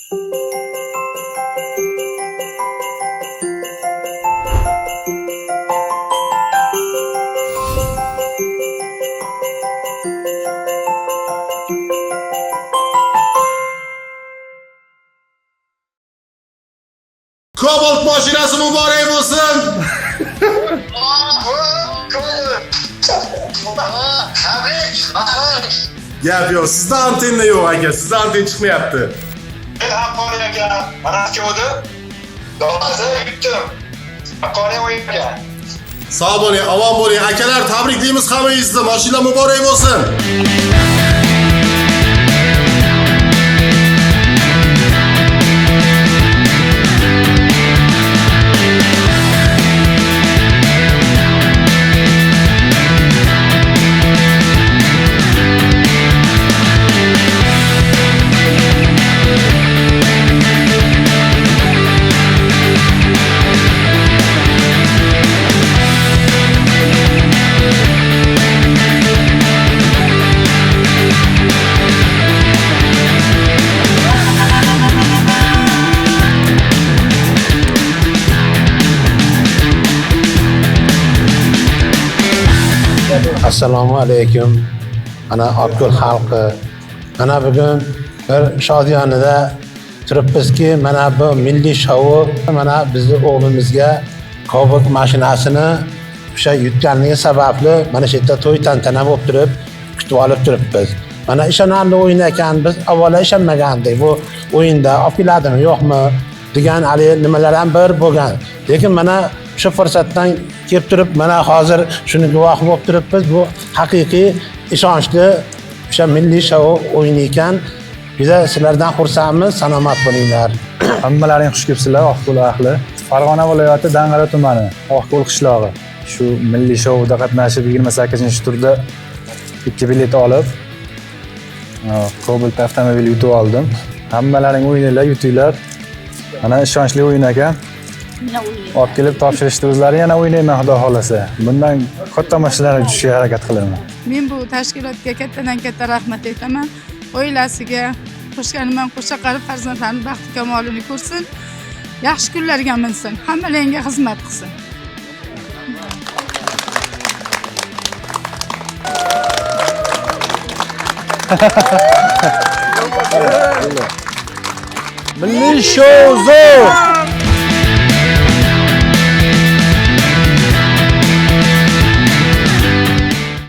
Cobalt mashinasi muborak bo'lsin. Gap yo'q, sizda antenna yo'q aka, sizda antenna chiqmayapti. Men Haqqoniy aka, mana keldi. Davlatda yutdim. Haqqoniy o'yinga. Sog' bo'ling, omon bo'ling. Akalar, tabriklaymiz hammangizni. Mashina muborak bo'lsin. Assalomu alaykum. Ana Oqqo'l xalqi. Mana bugun bir shodiyonada turibmizki, mana bu milliy shou, mana bizning o'g'limizga Cobalt mashinasini o'sha yutganligi sababli mana shu yerda to'y tantana bo'lib turib, kutib olib turibmiz. Mana ishonarli o'yin ekan, biz avvalo ishonmagandik. Bu o'yinda olib keladimi, yo'qmi degan hali nimalar ham bir bo'lgan. Lekin mana shu fursatdan kelib turib, mana hozir shuni guvohi bo'lib turibmiz. Bu haqiqiy ishonchli o'sha milliy shou o'yini ekan. Biz sizlardan xursandmiz, salomat bo'linglar. Hammalaring xush kelibsizlar, Oqqo'l ahli. Farg'ona viloyati Dang'ara tumani, Oqqo'l qishlog'i. Shu milliy shouda qatnashib 28-turda 2 bilet olib, Cobalt avtomobil yutib oldim. Hammalaring o'ynanglar, yutinglar. Mana ishonchli o'yin ekan. Olib kelib topshirishdi o'zlari, yana o'ynayman xudo xolasa. Bundan katta mashinalar tushishga harakat qilaman. Men bu tashkilotga katta rahmat aytaman. Oilasiga qo'shganman, qo'sha qilib farzandlarning baxti kamolini ko'rsin. Yaxshi kunlarga minsin, hammalaringga xizmat qilsin. Milliy shou zo'r!